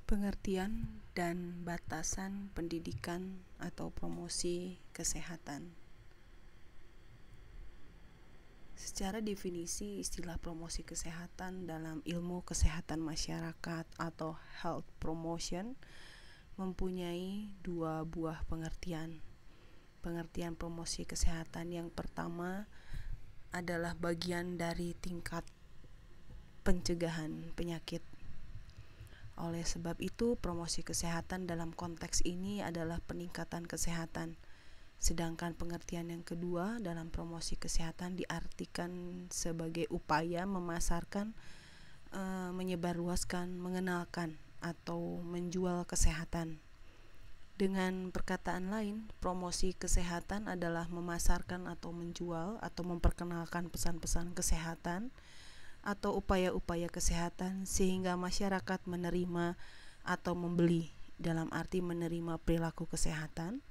Pengertian dan batasan pendidikan atau promosi kesehatan. Secara definisi, istilah promosi kesehatan dalam ilmu kesehatan masyarakat atau health promotion mempunyai dua buah pengertian. Pengertian promosi kesehatan yang pertama adalah bagian dari tingkat pencegahan penyakit. Oleh sebab itu, promosi kesehatan dalam konteks ini adalah peningkatan kesehatan. Sedangkan pengertian yang kedua dalam promosi kesehatan diartikan sebagai upaya memasarkan, menyebarluaskan, mengenalkan, atau menjual kesehatan. Dengan perkataan lain, promosi kesehatan adalah memasarkan atau menjual atau memperkenalkan pesan-pesan kesehatan atau upaya-upaya kesehatan sehingga masyarakat menerima atau membeli, dalam arti menerima perilaku kesehatan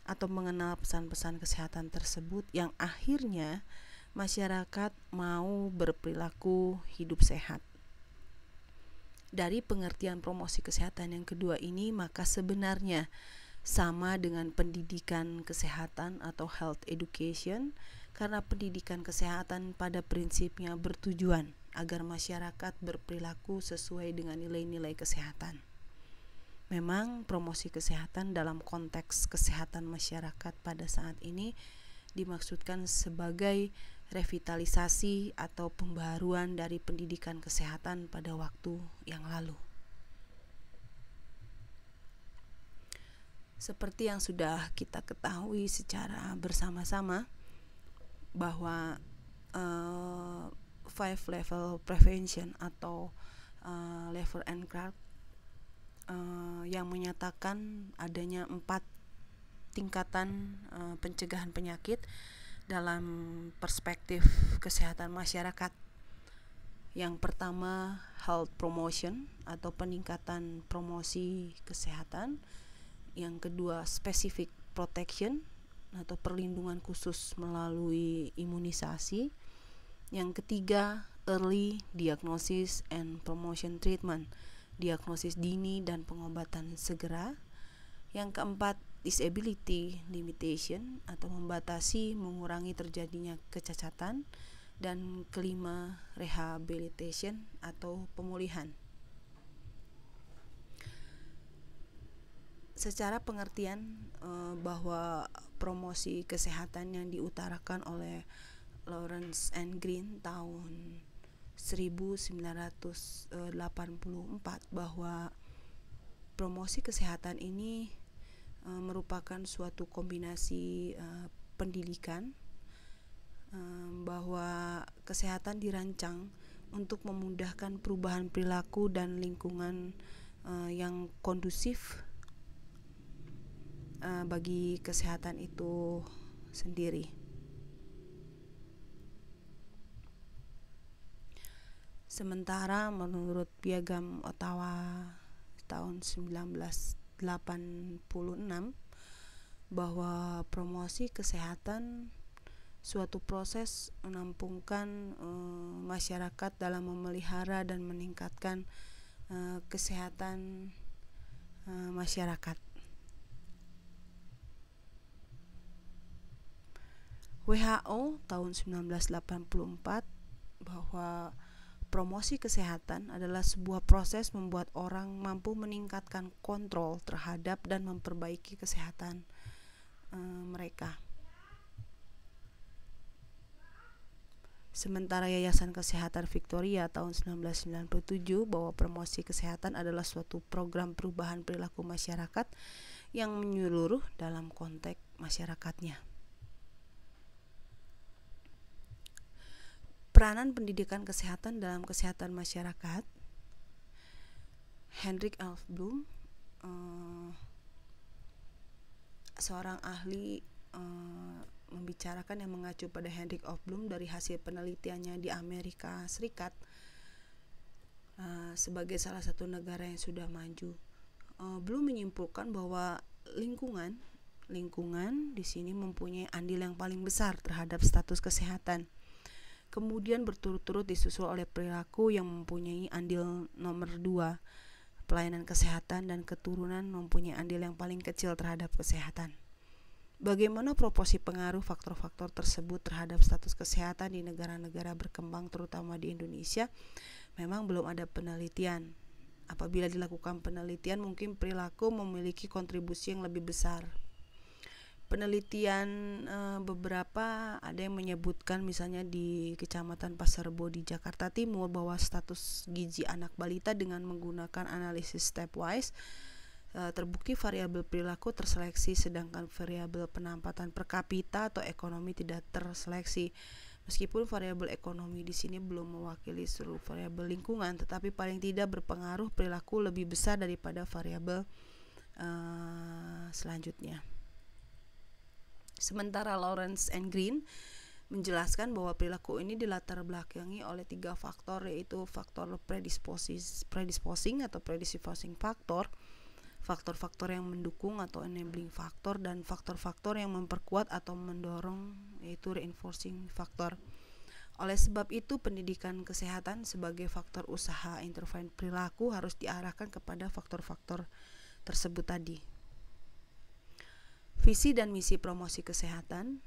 atau mengenal pesan-pesan kesehatan tersebut yang akhirnya masyarakat mau berperilaku hidup sehat. Dari pengertian promosi kesehatan yang kedua ini, maka sebenarnya sama dengan pendidikan kesehatan atau health education, karena pendidikan kesehatan pada prinsipnya bertujuan agar masyarakat berperilaku sesuai dengan nilai-nilai kesehatan. Memang promosi kesehatan dalam konteks kesehatan masyarakat pada saat ini dimaksudkan sebagai revitalisasi atau pembaharuan dari pendidikan kesehatan pada waktu yang lalu. Seperti yang sudah kita ketahui secara bersama-sama, bahwa 5 level prevention atau Lever and Clark yang menyatakan adanya 4 tingkatan pencegahan penyakit dalam perspektif kesehatan masyarakat. Yang pertama, health promotion atau peningkatan promosi kesehatan. Yang kedua, specific protection atau perlindungan khusus melalui imunisasi. Yang ketiga, early diagnosis and promotion treatment, diagnosis dini dan pengobatan segera. Yang keempat, disability limitation atau membatasi, mengurangi terjadinya kecacatan. Dan kelima, rehabilitation atau pemulihan. Secara pengertian bahwa promosi kesehatan yang diutarakan oleh Lawrence and Green tahun 1984 bahwa promosi kesehatan ini merupakan suatu kombinasi pendidikan, bahwa kesehatan dirancang untuk memudahkan perubahan perilaku dan lingkungan yang kondusif bagi kesehatan itu sendiri. Sementara menurut Piagam Ottawa tahun 1986 bahwa promosi kesehatan suatu proses menampungkan masyarakat dalam memelihara dan meningkatkan kesehatan masyarakat. WHO tahun 1984 bahwa promosi kesehatan adalah sebuah proses membuat orang mampu meningkatkan kontrol terhadap dan memperbaiki kesehatan mereka. Sementara Yayasan Kesehatan Victoria tahun 1997 bahwa promosi kesehatan adalah suatu program perubahan perilaku masyarakat yang menyeluruh dalam konteks masyarakatnya. Peranan pendidikan kesehatan dalam kesehatan masyarakat. Hendrik F. Bloom, seorang ahli, membicarakan yang mengacu pada Hendrik F. Bloom dari hasil penelitiannya di Amerika Serikat sebagai salah satu negara yang sudah maju. Bloom menyimpulkan bahwa lingkungan di sini mempunyai andil yang paling besar terhadap status kesehatan. Kemudian berturut-turut disusul oleh perilaku yang mempunyai andil nomor 2. pelayanan kesehatan dan keturunan mempunyai andil yang paling kecil terhadap kesehatan. Bagaimana proporsi pengaruh faktor-faktor tersebut terhadap status kesehatan di negara-negara berkembang terutama di Indonesia? Memang belum ada penelitian. Apabila dilakukan penelitian, mungkin perilaku memiliki kontribusi yang lebih besar. Penelitian beberapa ada yang menyebutkan misalnya di Kecamatan Pasar Rebo di Jakarta Timur bahwa status gizi anak balita dengan menggunakan analisis stepwise terbukti variabel perilaku terseleksi, sedangkan variabel penempatan per kapita atau ekonomi tidak terseleksi. Meskipun variabel ekonomi di sini belum mewakili seluruh variabel lingkungan, tetapi paling tidak berpengaruh perilaku lebih besar daripada variabel selanjutnya. Sementara Lawrence and Green menjelaskan bahwa perilaku ini dilatar belakangi oleh 3 faktor, yaitu faktor predisposing atau predisposing factor, faktor-faktor yang mendukung atau enabling factor, dan faktor-faktor yang memperkuat atau mendorong, yaitu reinforcing factor. Oleh sebab itu, pendidikan kesehatan sebagai faktor usaha intervensi perilaku harus diarahkan kepada faktor-faktor tersebut tadi. Visi dan misi promosi kesehatan,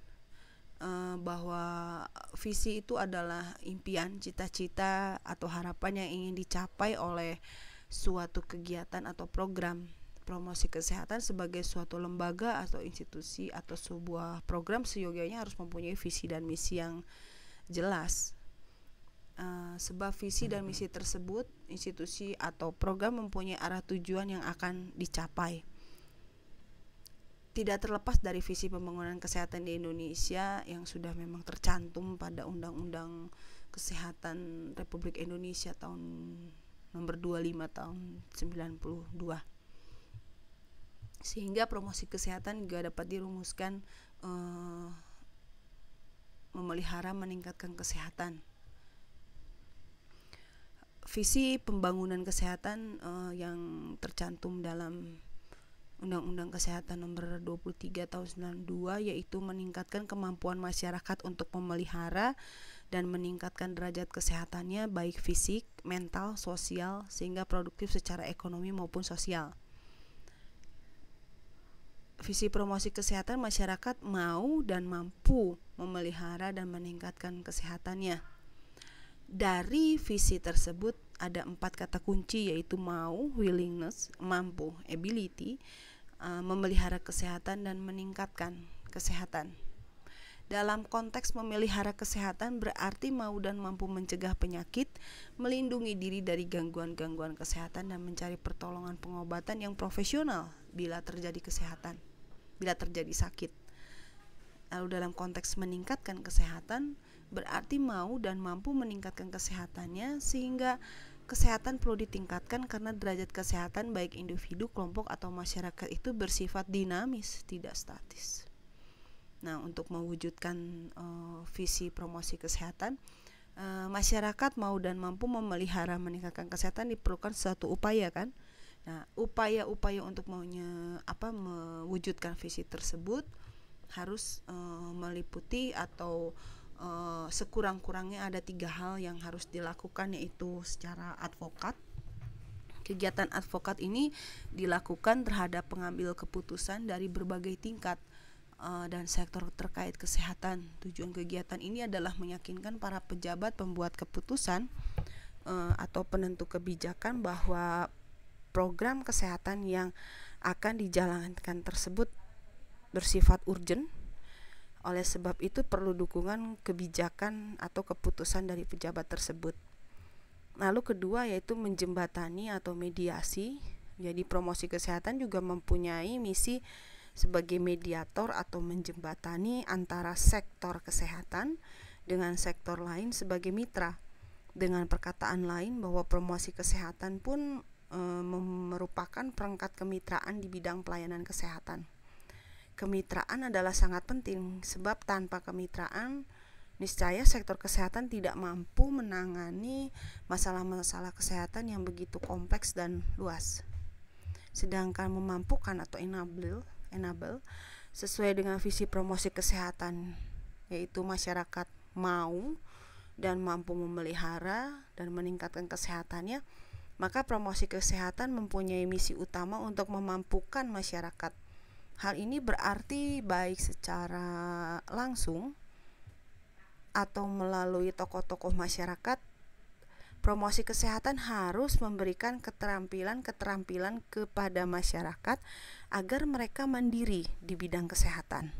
bahwa visi itu adalah impian, cita-cita atau harapan yang ingin dicapai oleh suatu kegiatan atau program. Promosi kesehatan sebagai suatu lembaga atau institusi atau sebuah program seyogianya harus mempunyai visi dan misi yang jelas. Sebab visi dan misi tersebut, institusi atau program mempunyai arah tujuan yang akan dicapai. Tidak terlepas dari visi pembangunan kesehatan di Indonesia yang sudah memang tercantum pada Undang-Undang Kesehatan Republik Indonesia tahun nomor 25 tahun 92. Sehingga promosi kesehatan juga dapat dirumuskan memelihara meningkatkan kesehatan. Visi pembangunan kesehatan yang tercantum dalam Undang-Undang Kesehatan nomor 23 tahun 92 yaitu meningkatkan kemampuan masyarakat untuk memelihara dan meningkatkan derajat kesehatannya baik fisik, mental, sosial sehingga produktif secara ekonomi maupun sosial. Visi promosi kesehatan, masyarakat mau dan mampu memelihara dan meningkatkan kesehatannya. Dari visi tersebut ada 4 kata kunci, yaitu mau, willingness, mampu, ability, memelihara kesehatan dan meningkatkan kesehatan. Dalam konteks memelihara kesehatan berarti mau dan mampu mencegah penyakit, melindungi diri dari gangguan-gangguan kesehatan dan mencari pertolongan pengobatan yang profesional bila terjadi sakit. Lalu dalam konteks meningkatkan kesehatan berarti mau dan mampu meningkatkan kesehatannya sehingga kesehatan perlu ditingkatkan karena derajat kesehatan baik individu, kelompok atau masyarakat itu bersifat dinamis, tidak statis. Nah, untuk mewujudkan visi promosi kesehatan, masyarakat mau dan mampu memelihara meningkatkan kesehatan diperlukan suatu upaya kan. Nah, upaya-upaya untuk mewujudkan visi tersebut harus meliputi atau sekurang-kurangnya ada 3 hal yang harus dilakukan, yaitu secara advokat. Kegiatan advokat ini dilakukan terhadap pengambil keputusan dari berbagai tingkat dan sektor terkait kesehatan. Tujuan kegiatan ini adalah meyakinkan para pejabat pembuat keputusan atau penentu kebijakan bahwa program kesehatan yang akan dijalankan tersebut bersifat urgent. Oleh sebab itu perlu dukungan kebijakan atau keputusan dari pejabat tersebut. Lalu kedua yaitu menjembatani atau mediasi. Jadi promosi kesehatan juga mempunyai misi sebagai mediator atau menjembatani antara sektor kesehatan dengan sektor lain sebagai mitra. Dengan perkataan lain bahwa promosi kesehatan pun merupakan perangkat kemitraan di bidang pelayanan kesehatan. Kemitraan adalah sangat penting sebab tanpa kemitraan niscaya sektor kesehatan tidak mampu menangani masalah-masalah kesehatan yang begitu kompleks dan luas. Sedangkan memampukan atau enable sesuai dengan visi promosi kesehatan, yaitu masyarakat mau dan mampu memelihara dan meningkatkan kesehatannya, Maka promosi kesehatan mempunyai misi utama untuk memampukan masyarakat. Hal ini berarti baik secara langsung atau melalui tokoh-tokoh masyarakat, promosi kesehatan harus memberikan keterampilan-keterampilan kepada masyarakat agar mereka mandiri di bidang kesehatan.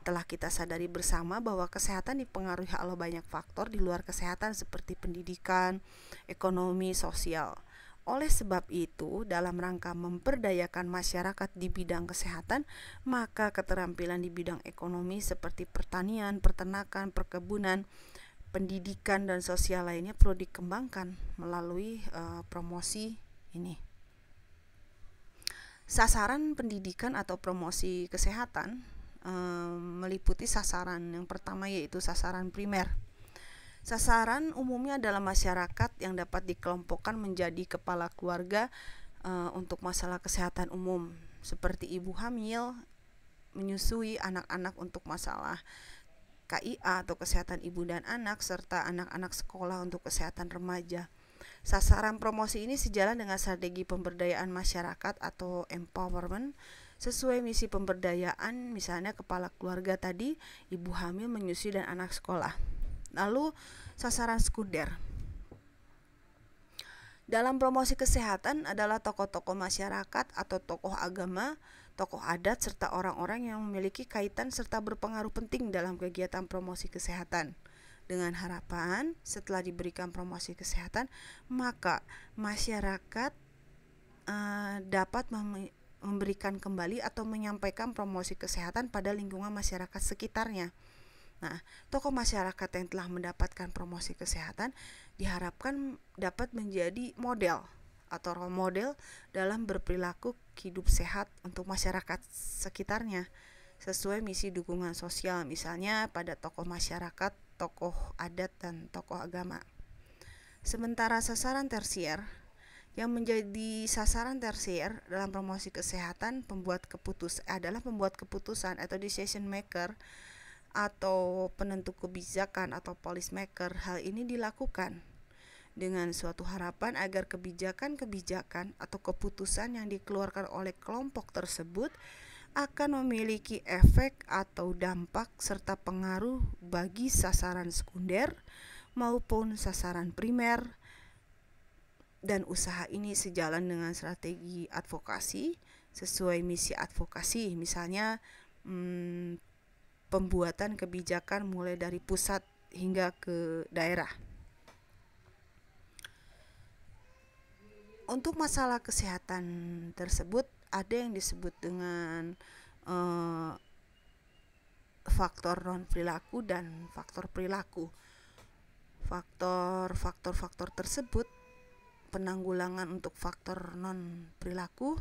Telah kita sadari bersama bahwa kesehatan dipengaruhi oleh banyak faktor di luar kesehatan seperti pendidikan, ekonomi, sosial. Oleh sebab itu, dalam rangka memperdayakan masyarakat di bidang kesehatan, maka keterampilan di bidang ekonomi seperti pertanian, peternakan, perkebunan, pendidikan, dan sosial lainnya perlu dikembangkan melalui promosi ini. Sasaran pendidikan atau promosi kesehatan meliputi sasaran yang pertama, yaitu sasaran primer. Sasaran umumnya adalah masyarakat yang dapat dikelompokkan menjadi kepala keluarga untuk masalah kesehatan umum, seperti ibu hamil, menyusui, anak-anak untuk masalah KIA atau kesehatan ibu dan anak, serta anak-anak sekolah untuk kesehatan remaja. Sasaran promosi ini sejalan dengan strategi pemberdayaan masyarakat atau empowerment sesuai misi pemberdayaan, misalnya kepala keluarga tadi, ibu hamil, menyusui, dan anak sekolah. Lalu sasaran sekunder. Dalam promosi kesehatan adalah tokoh-tokoh masyarakat atau tokoh agama, tokoh adat, serta orang-orang yang memiliki kaitan serta berpengaruh penting dalam kegiatan promosi kesehatan. Dengan harapan setelah diberikan promosi kesehatan, maka masyarakat dapat memberikan kembali atau menyampaikan promosi kesehatan pada lingkungan masyarakat sekitarnya. Nah, tokoh masyarakat yang telah mendapatkan promosi kesehatan diharapkan dapat menjadi model atau role model dalam berperilaku hidup sehat untuk masyarakat sekitarnya sesuai misi dukungan sosial, misalnya pada tokoh masyarakat, tokoh adat, dan tokoh agama. Sementara sasaran tersier, yang menjadi sasaran tersier dalam promosi kesehatan adalah pembuat keputusan atau decision maker atau penentu kebijakan atau policy maker. Hal ini dilakukan dengan suatu harapan agar kebijakan-kebijakan atau keputusan yang dikeluarkan oleh kelompok tersebut akan memiliki efek atau dampak serta pengaruh bagi sasaran sekunder maupun sasaran primer, dan usaha ini sejalan dengan strategi advokasi sesuai misi advokasi, misalnya pembuatan kebijakan mulai dari pusat hingga ke daerah. Untuk masalah kesehatan tersebut ada yang disebut dengan faktor non perilaku dan faktor perilaku. Faktor tersebut penanggulangan untuk faktor non perilaku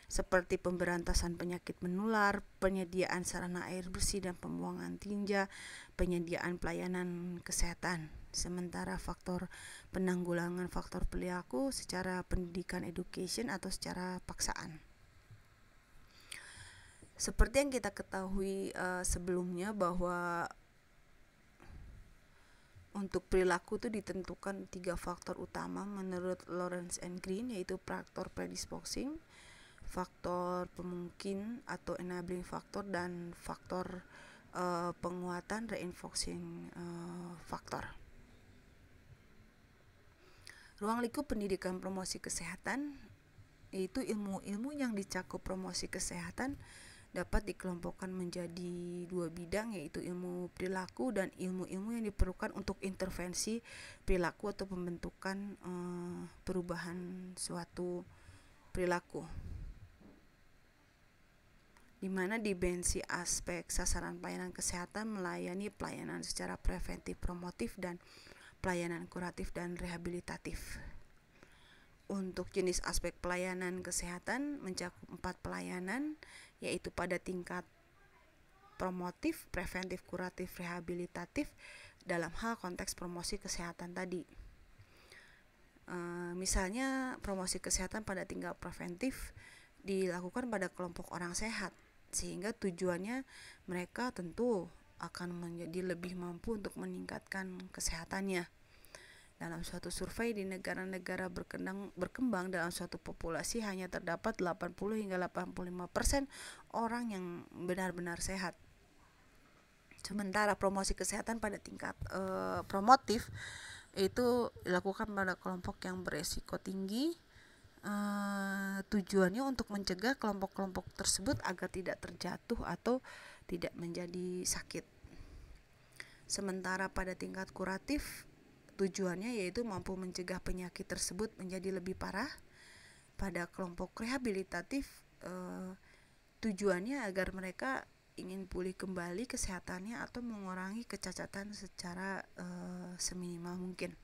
seperti pemberantasan penyakit menular, penyediaan sarana air bersih dan pembuangan tinja, penyediaan pelayanan kesehatan. Sementara faktor penanggulangan faktor perilaku secara pendidikan education atau secara paksaan. Seperti yang kita ketahui sebelumnya bahwa untuk perilaku itu ditentukan 3 faktor utama menurut Lawrence and Green, yaitu faktor predisposing, faktor pemungkin atau enabling faktor, dan faktor penguatan reinforcing faktor. Ruang lingkup pendidikan promosi kesehatan, yaitu ilmu-ilmu yang dicakup promosi kesehatan dapat dikelompokkan menjadi 2 bidang, yaitu ilmu perilaku dan ilmu-ilmu yang diperlukan untuk intervensi perilaku atau pembentukan perubahan suatu perilaku, di mana dimensi aspek sasaran pelayanan kesehatan melayani pelayanan secara preventif promotif dan pelayanan kuratif dan rehabilitatif. Untuk jenis aspek pelayanan kesehatan mencakup 4 pelayanan, yaitu pada tingkat promotif, preventif, kuratif, rehabilitatif dalam hal konteks promosi kesehatan tadi. Misalnya promosi kesehatan pada tingkat preventif dilakukan pada kelompok orang sehat, sehingga tujuannya mereka tentu akan menjadi lebih mampu untuk meningkatkan kesehatannya. Dalam suatu survei di negara-negara berkembang dalam suatu populasi hanya terdapat 80 hingga 85% orang yang benar-benar sehat. Sementara promosi kesehatan pada tingkat promotif itu dilakukan pada kelompok yang beresiko tinggi. Tujuannya untuk mencegah kelompok-kelompok tersebut agar tidak terjatuh atau tidak menjadi sakit. Sementara pada tingkat kuratif tujuannya yaitu mampu mencegah penyakit tersebut menjadi lebih parah. Pada kelompok rehabilitatif tujuannya agar mereka ingin pulih kembali kesehatannya atau mengurangi kecacatan secara seminimal mungkin.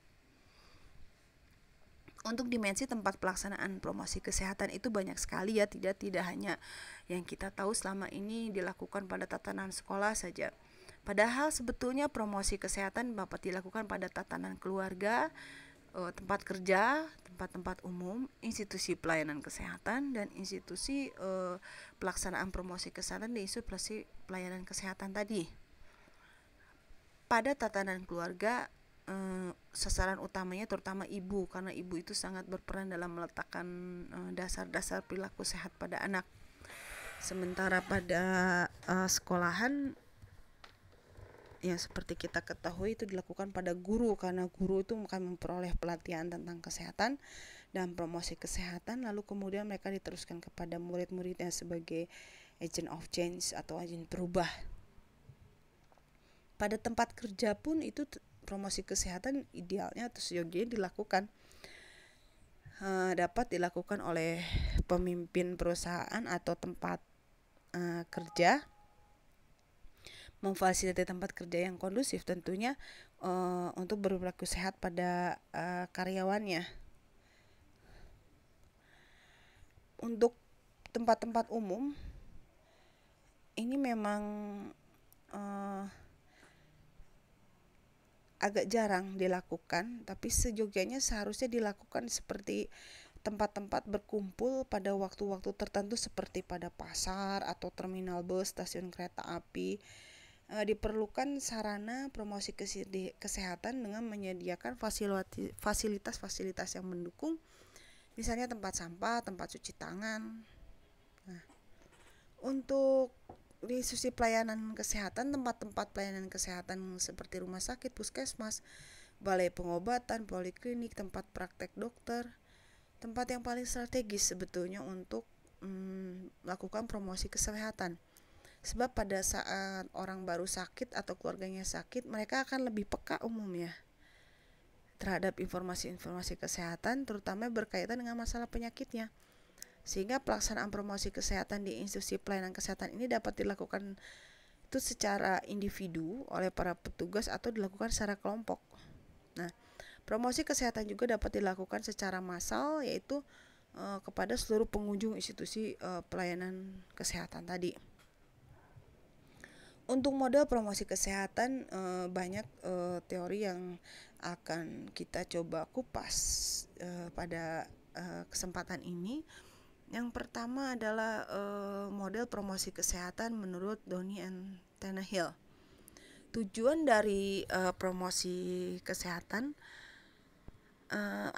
Untuk dimensi tempat pelaksanaan promosi kesehatan itu banyak sekali ya, tidak hanya yang kita tahu selama ini dilakukan pada tatanan sekolah saja. Padahal sebetulnya promosi kesehatan dapat dilakukan pada tatanan keluarga, tempat kerja, tempat-tempat umum, institusi pelayanan kesehatan, dan institusi pelaksanaan promosi kesehatan di institusi pelayanan kesehatan tadi. Pada tatanan keluarga, sasaran utamanya terutama ibu, karena ibu itu sangat berperan dalam meletakkan dasar-dasar perilaku sehat pada anak. Sementara pada sekolahan, ya seperti kita ketahui itu dilakukan pada guru, karena guru itu akan memperoleh pelatihan tentang kesehatan dan promosi kesehatan, lalu kemudian mereka diteruskan kepada murid-muridnya sebagai agent of change atau agen perubah. Pada tempat kerja pun itu promosi kesehatan idealnya atau seyogianya dilakukan, dapat dilakukan oleh pemimpin perusahaan atau tempat kerja, memfasilitasi tempat kerja yang kondusif tentunya untuk berperilaku sehat pada karyawannya. Untuk tempat-tempat umum ini memang agak jarang dilakukan, tapi seyogianya seharusnya dilakukan seperti tempat-tempat berkumpul pada waktu-waktu tertentu seperti pada pasar atau terminal bus, stasiun kereta api. Diperlukan sarana promosi kesehatan dengan menyediakan fasilitas-fasilitas yang mendukung, misalnya tempat sampah, tempat cuci tangan. Nah, untuk di sisi pelayanan kesehatan, tempat-tempat pelayanan kesehatan seperti rumah sakit, puskesmas, balai pengobatan, poliklinik, tempat praktek dokter, tempat yang paling strategis sebetulnya untuk melakukan promosi kesehatan. Sebab pada saat orang baru sakit atau keluarganya sakit, mereka akan lebih peka umumnya terhadap informasi-informasi kesehatan, terutama berkaitan dengan masalah penyakitnya. Sehingga pelaksanaan promosi kesehatan di institusi pelayanan kesehatan ini dapat dilakukan itu secara individu oleh para petugas atau dilakukan secara kelompok. Nah, promosi kesehatan juga dapat dilakukan secara massal, yaitu kepada seluruh pengunjung institusi pelayanan kesehatan tadi. Untuk model promosi kesehatan banyak teori yang akan kita coba kupas pada kesempatan ini. Yang pertama adalah model promosi kesehatan menurut Downey and Tannehill. Tujuan dari promosi kesehatan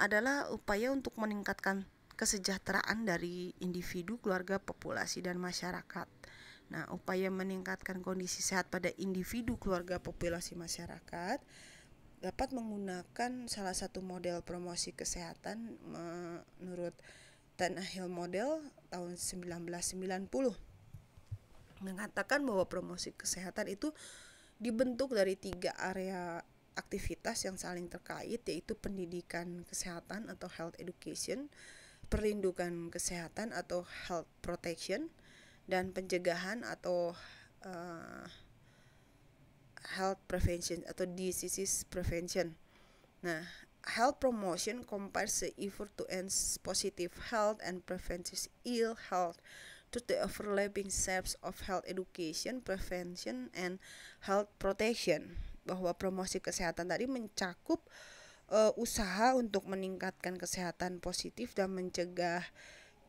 adalah upaya untuk meningkatkan kesejahteraan dari individu, keluarga, populasi, dan masyarakat. Nah, upaya meningkatkan kondisi sehat pada individu, keluarga, populasi, masyarakat dapat menggunakan salah satu model promosi kesehatan menurut Tannehill model tahun 1990, mengatakan bahwa promosi kesehatan itu dibentuk dari 3 area aktivitas yang saling terkait, yaitu pendidikan kesehatan atau health education, perlindungan kesehatan atau health protection, dan pencegahan atau health prevention atau disease prevention. Nah, health promotion compares the effort to enhance positive health and prevent ill health to the overlapping steps of health education, prevention, and health protection. Bahwa promosi kesehatan tadi mencakup usaha untuk meningkatkan kesehatan positif dan mencegah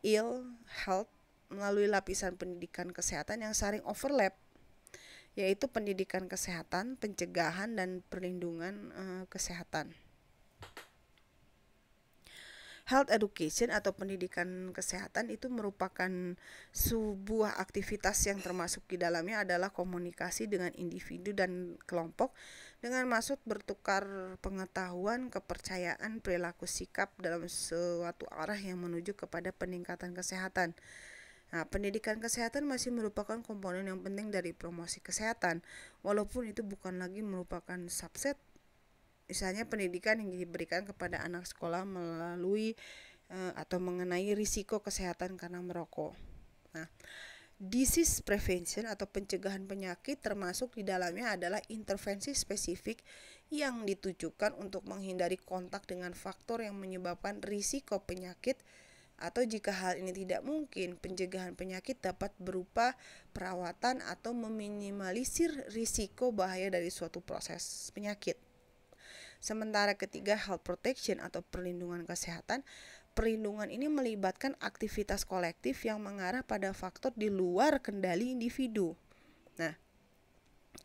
ill health melalui lapisan pendidikan kesehatan yang saling overlap, yaitu pendidikan kesehatan, pencegahan, dan perlindungan kesehatan. Health education atau pendidikan kesehatan itu merupakan sebuah aktivitas yang termasuk di dalamnya adalah komunikasi dengan individu dan kelompok dengan maksud bertukar pengetahuan, kepercayaan, perilaku, sikap dalam suatu arah yang menuju kepada peningkatan kesehatan. Nah, pendidikan kesehatan masih merupakan komponen yang penting dari promosi kesehatan, walaupun itu bukan lagi merupakan subset. Misalnya pendidikan yang diberikan kepada anak sekolah melalui atau mengenai risiko kesehatan karena merokok. Nah, disease prevention atau pencegahan penyakit termasuk di dalamnya adalah intervensi spesifik yang ditujukan untuk menghindari kontak dengan faktor yang menyebabkan risiko penyakit, atau jika hal ini tidak mungkin, pencegahan penyakit dapat berupa perawatan atau meminimalisir risiko bahaya dari suatu proses penyakit. Sementara ketiga, health protection atau perlindungan kesehatan. Perlindungan ini melibatkan aktivitas kolektif yang mengarah pada faktor di luar kendali individu. Nah,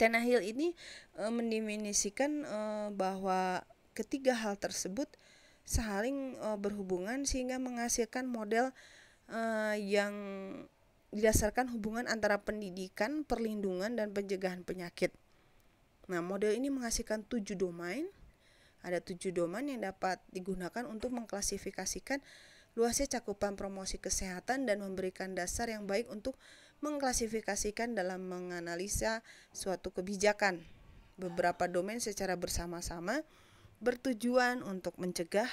Tannehill ini mendefinisikan bahwa ketiga hal tersebut saling berhubungan sehingga menghasilkan model yang didasarkan hubungan antara pendidikan, perlindungan, dan pencegahan penyakit. Nah, model ini menghasilkan 7 domain. Ada 7 domain yang dapat digunakan untuk mengklasifikasikan luasnya cakupan promosi kesehatan dan memberikan dasar yang baik untuk mengklasifikasikan dalam menganalisa suatu kebijakan. Beberapa domain secara bersama-sama bertujuan untuk mencegah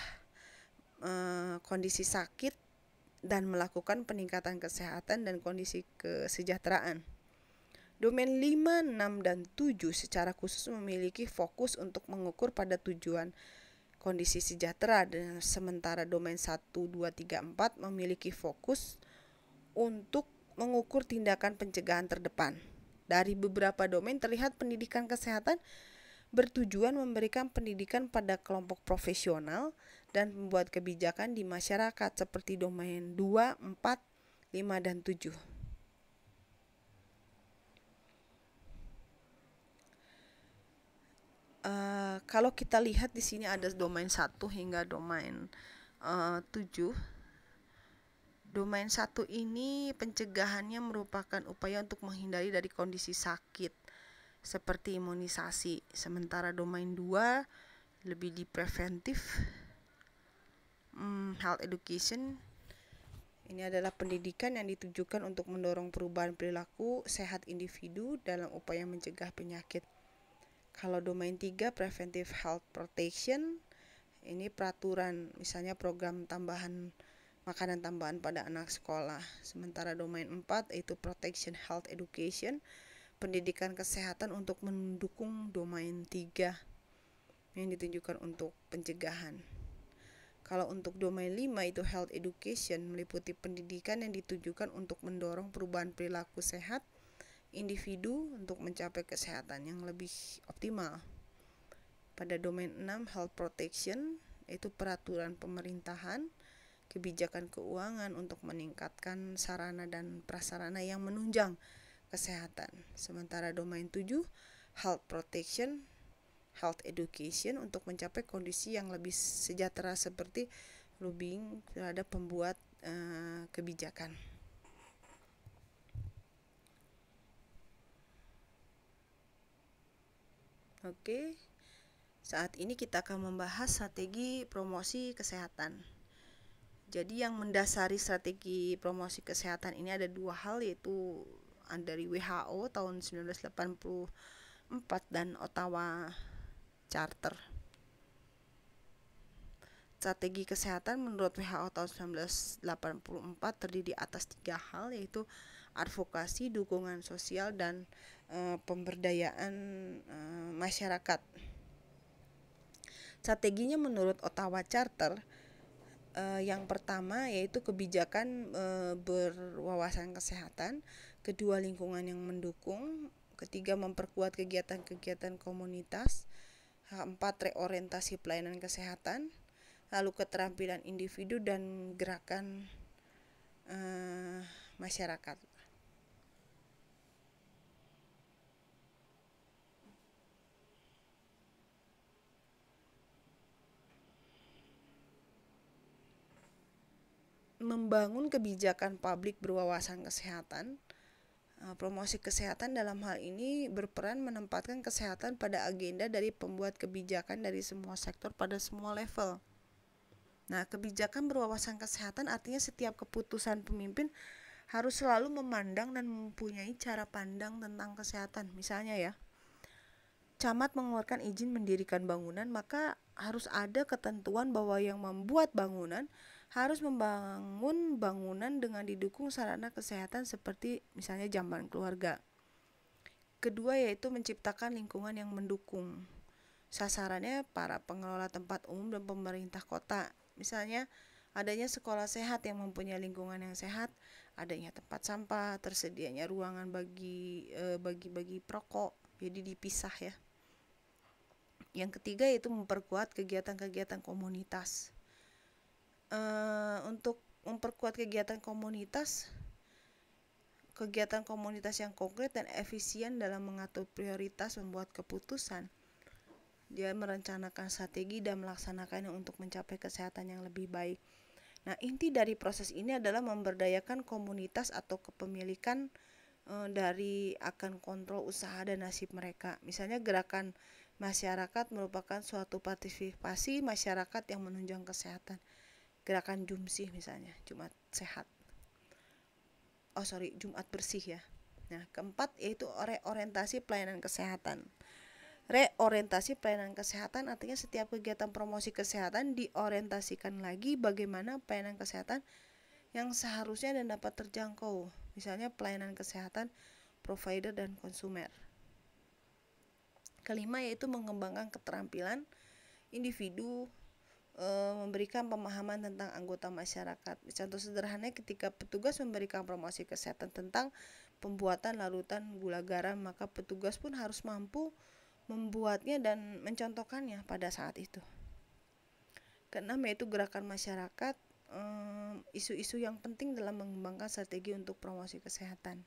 kondisi sakit dan melakukan peningkatan kesehatan dan kondisi kesejahteraan. Domain 5, 6, dan 7 secara khusus memiliki fokus untuk mengukur pada tujuan kondisi sejahtera, dan sementara domain 1, 2, 3, 4 memiliki fokus untuk mengukur tindakan pencegahan terdepan. Dari beberapa domain terlihat pendidikan kesehatan bertujuan memberikan pendidikan pada kelompok profesional dan membuat kebijakan di masyarakat seperti domain 2, 4, 5, dan 7. Kalau kita lihat di sini ada domain 1 hingga domain 7. Domain 1 ini pencegahannya merupakan upaya untuk menghindari dari kondisi sakit seperti imunisasi. Sementara domain 2 lebih di preventif. Health education ini adalah pendidikan yang ditujukan untuk mendorong perubahan perilaku sehat individu dalam upaya mencegah penyakit. Kalau domain 3 preventive health protection, ini peraturan, misalnya program tambahan makanan tambahan pada anak sekolah. Sementara domain 4 yaitu protection health education, pendidikan kesehatan untuk mendukung domain 3 yang ditujukan untuk pencegahan. Kalau untuk domain 5 itu health education, meliputi pendidikan yang ditujukan untuk mendorong perubahan perilaku sehat individu untuk mencapai kesehatan yang lebih optimal. Pada domain 6 health protection itu peraturan pemerintahan, kebijakan keuangan untuk meningkatkan sarana dan prasarana yang menunjang kesehatan. Sementara domain 7 health protection, health education untuk mencapai kondisi yang lebih sejahtera seperti lobbying terhadap pembuat kebijakan. Oke, saat ini kita akan membahas strategi promosi kesehatan. Jadi yang mendasari strategi promosi kesehatan ini ada 2 hal, yaitu dari WHO tahun 1984 dan Ottawa Charter. Strategi kesehatan menurut WHO tahun 1984 terdiri atas 3 hal, yaitu advokasi, dukungan sosial, dan pemberdayaan masyarakat. Strateginya menurut Ottawa Charter, yang pertama yaitu kebijakan berwawasan kesehatan, kedua lingkungan yang mendukung, ketiga memperkuat kegiatan-kegiatan komunitas, keempat reorientasi pelayanan kesehatan, lalu keterampilan individu dan gerakan masyarakat. membangun kebijakan publik berwawasan kesehatan. Promosi kesehatan dalam hal ini berperan menempatkan kesehatan pada agenda dari pembuat kebijakan dari semua sektor pada semua level. Nah, kebijakan berwawasan kesehatan artinya setiap keputusan pemimpin harus selalu memandang dan mempunyai cara pandang tentang kesehatan. Misalnya ya, camat mengeluarkan izin mendirikan bangunan, maka harus ada ketentuan bahwa yang membuat bangunan harus membangun bangunan dengan didukung sarana kesehatan seperti misalnya jamban keluarga. Kedua yaitu menciptakan lingkungan yang mendukung. Sasarannya para pengelola tempat umum dan pemerintah kota. Misalnya adanya sekolah sehat yang mempunyai lingkungan yang sehat, adanya tempat sampah, tersedianya ruangan bagi perokok, jadi dipisah ya. Yang ketiga yaitu memperkuat kegiatan-kegiatan komunitas. Untuk memperkuat kegiatan komunitas yang konkret dan efisien dalam mengatur prioritas membuat keputusan. Dia merencanakan strategi dan melaksanakannya untuk mencapai kesehatan yang lebih baik. Nah, inti dari proses ini adalah memberdayakan komunitas atau kepemilikan dari akan kontrol usaha dan nasib mereka. Misalnya gerakan masyarakat merupakan suatu partisipasi masyarakat yang menunjang kesehatan. Gerakan Jumsih misalnya, Jumat bersih ya. Nah, keempat yaitu reorientasi pelayanan kesehatan. Reorientasi pelayanan kesehatan artinya setiap kegiatan promosi kesehatan diorientasikan lagi bagaimana pelayanan kesehatan yang seharusnya dan dapat terjangkau. Misalnya pelayanan kesehatan provider dan konsumer. Kelima yaitu mengembangkan keterampilan individu, memberikan pemahaman tentang anggota masyarakat. Contoh sederhananya ketika petugas memberikan promosi kesehatan tentang pembuatan larutan gula garam, maka petugas pun harus mampu membuatnya dan mencontohkannya pada saat itu. Keenam yaitu gerakan masyarakat, isu-isu yang penting dalam mengembangkan strategi untuk promosi kesehatan.